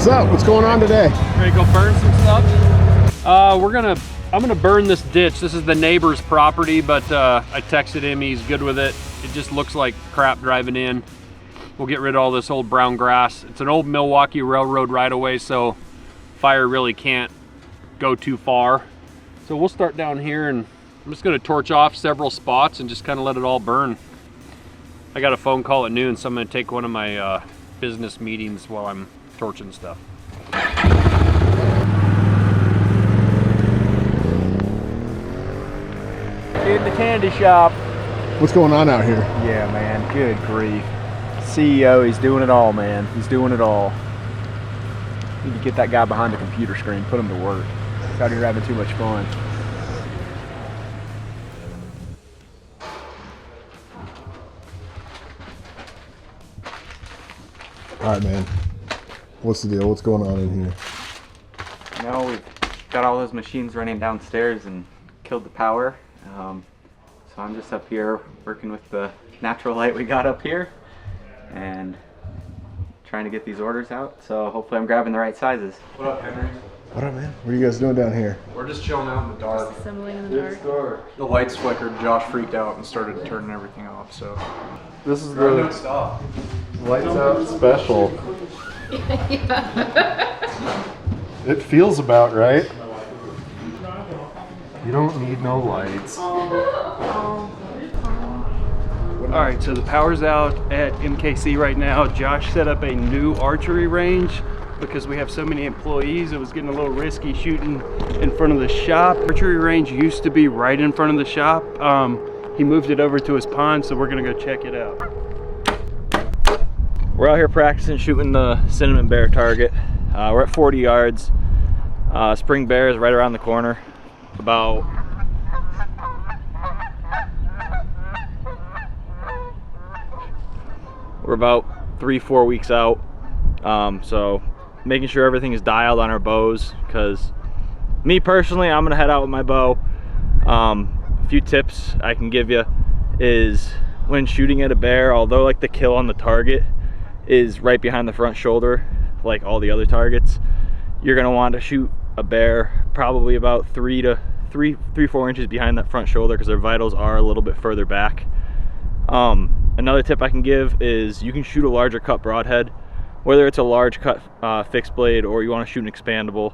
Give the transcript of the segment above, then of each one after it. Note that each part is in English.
What's up? What's going on today? Ready to go burn some stuff? I'm gonna burn this ditch. This is the neighbor's property, but I texted him, he's good with it. It just looks like crap driving in. We'll get rid of all this old brown grass. It's an old Milwaukee Railroad right-of-way, so fire really can't go too far. So we'll start down here, and I'm just gonna torch off several spots and just kind of let it all burn. I got a phone call at noon, so I'm gonna take one of my business meetings while I'm torching stuff. In the candy shop. What's going on out here? Yeah, man, good grief. CEO, he's doing it all, man. He's doing it all. Need to get that guy behind the computer screen, put him to work. He's out here having too much fun. All right, man. What's the deal? What's going on in here? You know, we've got all those machines running downstairs and killed the power. So I'm just up here working with the natural light we got up here and trying to get these orders out. So hopefully I'm grabbing the right sizes. What up, Henry? What up, man? What are you guys doing down here? We're just chilling out in the dark. Just assembling in the dark. The lights flickered, Josh freaked out and started turning everything off, so. This is the stop. lights out special. It feels about right. You don't need no lights. All right, so the power's out at MKC right now. Josh set up a new archery range because we have so many employees. It was getting a little risky shooting in front of the shop. Archery range used to be right in front of the shop. He moved it over to his pond, so we're gonna go check it out. We're out here practicing shooting the cinnamon bear target. We're at 40 yards. Spring bear is right around the corner. We're about 3-4 weeks out. So making sure everything is dialed on our bows, because me personally, I'm gonna head out with my bow. A few tips I can give you is when shooting at a bear, although like the kill on the target is right behind the front shoulder like all the other targets, you're gonna want to shoot a bear probably about 3-4 inches behind that front shoulder, because their vitals are a little bit further back. Another tip I can give is you can shoot a larger cut broadhead, whether it's a large cut fixed blade or you want to shoot an expandable.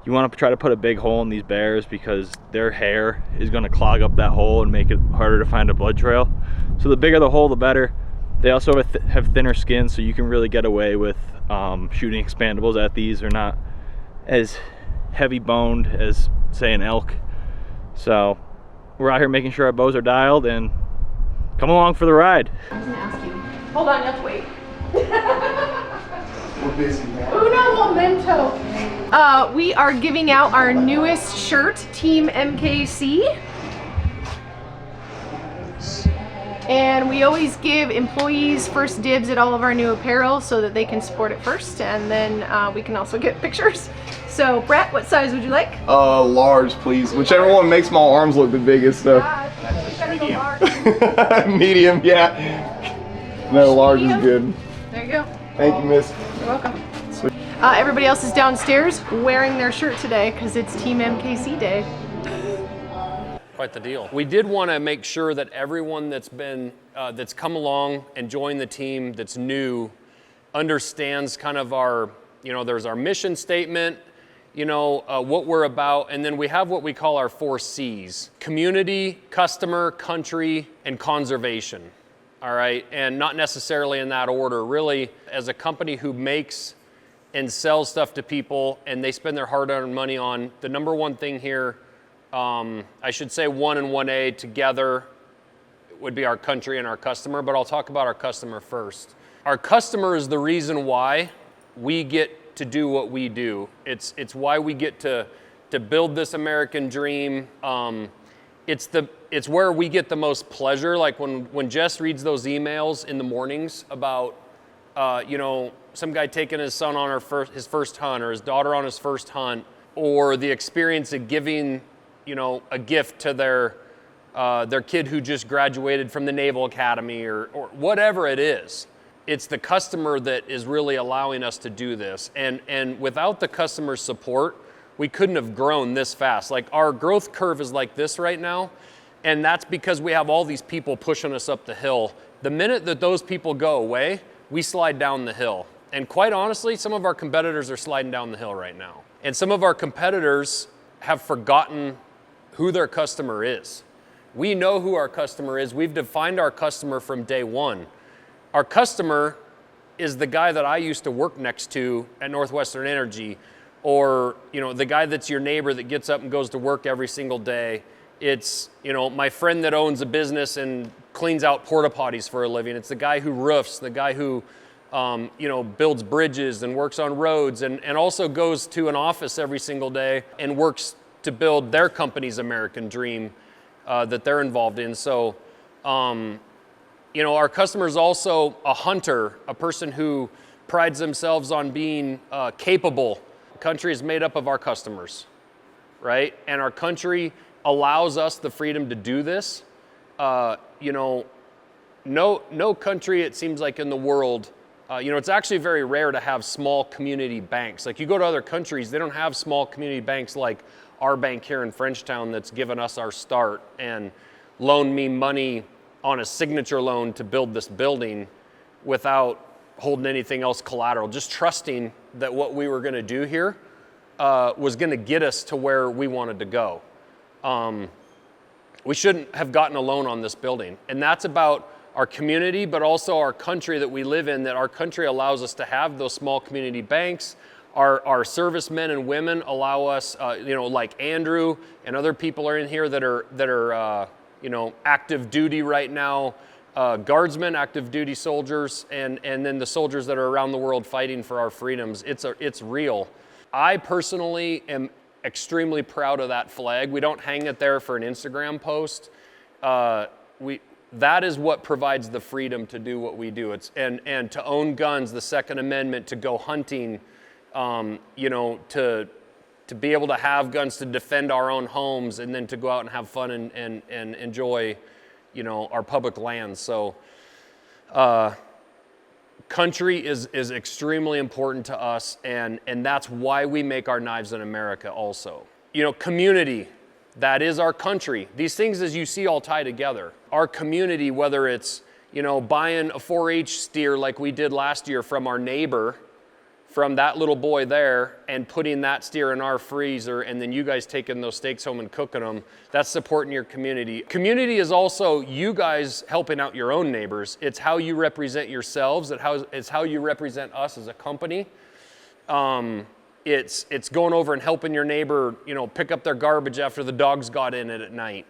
You want to try to put a big hole in these bears because their hair is going to clog up that hole and make it harder to find a blood trail. So the bigger the hole, the better. They also have thinner skin, so you can really get away with shooting expandables at these. They're not as heavy boned as, say, an elk. So we're out here making sure our bows are dialed, and come along for the ride. I was gonna ask you. Hold on, you have to wait. We're busy now. Uno momento. We are giving out our newest shirt, Team MKC. And we always give employees first dibs at all of our new apparel so that they can sport it first, and then we can also get pictures. So, Brett, what size would you like? Large, please. Whichever one makes my arms look the biggest. So. Medium. Medium, yeah. No, large is good. There you go. Thank you, miss. You're welcome. Everybody else is downstairs wearing their shirt today because it's Team MKC Day. Quite the deal. We did want to make sure that everyone that's come along and joined the team that's new understands kind of our, there's our mission statement, what we're about, and then we have what we call our 4 C's: community, customer, country, and conservation. All right, and not necessarily in that order. Really, as a company who makes and sells stuff to people and they spend their hard-earned money on, the number one thing here, I should say 1 and 1A together, would be our country and our customer, but I'll talk about our customer first. Our customer is the reason why we get to do what we do. It's why we get to build this American dream. It's where we get the most pleasure. Like when Jess reads those emails in the mornings about, some guy taking his son on his first hunt, or his daughter on his first hunt, or the experience of giving, a gift to their kid who just graduated from the Naval Academy, or whatever it is. it's the customer that is really allowing us to do this. And without the customer support, we couldn't have grown this fast. Like our growth curve is like this right now, and that's because we have all these people pushing us up the hill. The minute that those people go away, we slide down the hill. And quite honestly, some of our competitors are sliding down the hill right now. And some of our competitors have forgotten who their customer is. We know who our customer is. We've defined our customer from day one. Our customer is the guy that I used to work next to at Northwestern Energy, or the guy that's your neighbor that gets up and goes to work every single day. It's my friend that owns a business and cleans out porta potties for a living. It's the guy who roofs, the guy who builds bridges and works on roads, and also goes to an office every single day and works to build their company's American dream that they're involved in. So, our customer is also a hunter, a person who prides themselves on being capable. The country is made up of our customers, right? And our country allows us the freedom to do this. No country, it seems like, in the world, it's actually very rare to have small community banks. Like you go to other countries, they don't have small community banks like our bank here in Frenchtown that's given us our start and loaned me money on a signature loan to build this building without holding anything else collateral, just trusting that what we were going to do here was going to get us to where we wanted to go. We shouldn't have gotten a loan on this building. And that's about our community, but also our country that we live in, that our country allows us to have those small community banks. Our servicemen and women allow us, like Andrew and other people are in here that are active duty right now, guardsmen, active duty soldiers, and then the soldiers that are around the world fighting for our freedoms. It's real. I personally am extremely proud of that flag. We don't hang it there for an Instagram post. That is what provides the freedom to do what we do. And to own guns, the Second Amendment, to go hunting, to be able to have guns to defend our own homes, and then to go out and have fun and enjoy, our public lands. So, country is extremely important to us, and that's why we make our knives in America also. Community, that is our country. These things, as you see, all tie together. Our community, whether it's, buying a 4-H steer like we did last year from our neighbor, from that little boy there, and putting that steer in our freezer, and then you guys taking those steaks home and cooking them, that's supporting your community. Community is also you guys helping out your own neighbors. It's how you represent yourselves. It's how you represent us as a company. It's going over and helping your neighbor, pick up their garbage after the dogs got in it at night.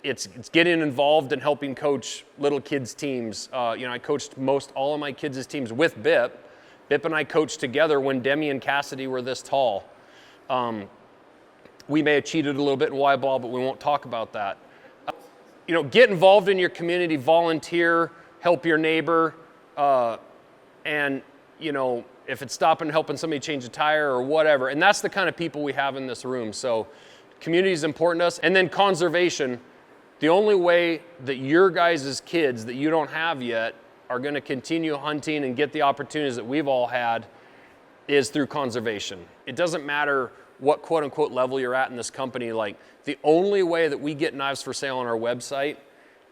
It's getting involved in helping coach little kids' teams. I coached all of my kids' teams with Bip. Bip and I coached together when Demi and Cassidy were this tall. We may have cheated a little bit in Y-ball, but we won't talk about that. Get involved in your community, volunteer, help your neighbor, and if it's stopping and helping somebody change a tire or whatever. And that's the kind of people we have in this room. So community is important to us. And then conservation. The only way that your guys' kids that you don't have yet are going to continue hunting and get the opportunities that we've all had is through conservation. It doesn't matter what quote unquote level you're at in this company. Like, the only way that we get knives for sale on our website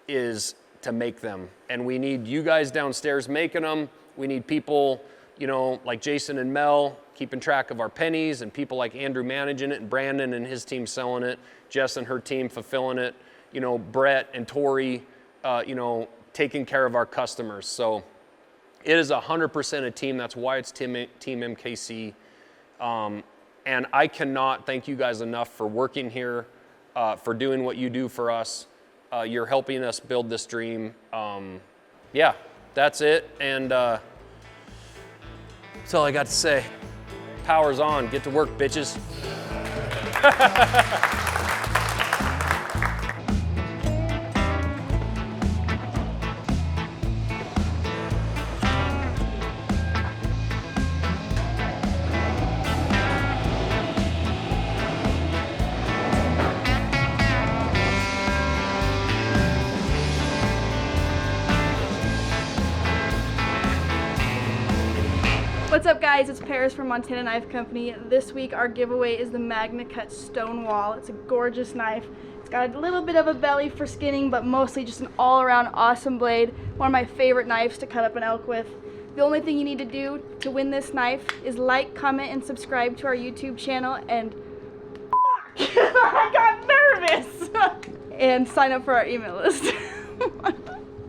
is to make them. And we need you guys downstairs making them. We need people, like Jason and Mel keeping track of our pennies, and people like Andrew managing it, and Brandon and his team selling it, Jess and her team fulfilling it, Brett and Tori, taking care of our customers. So it is 100% a team. That's why it's Team MKC. And I cannot thank you guys enough for working here, for doing what you do for us. You're helping us build this dream. Yeah, that's it. And that's all I got to say. Power's on. Get to work, bitches. What's up guys, it's Paris from Montana Knife Company. This week our giveaway is the MAGNACUT Stonewall. It's a gorgeous knife. It's got a little bit of a belly for skinning, but mostly just an all-around awesome blade. One of my favorite knives to cut up an elk with. The only thing you need to do to win this knife is like, comment, and subscribe to our YouTube channel and I got nervous! And sign up for our email list.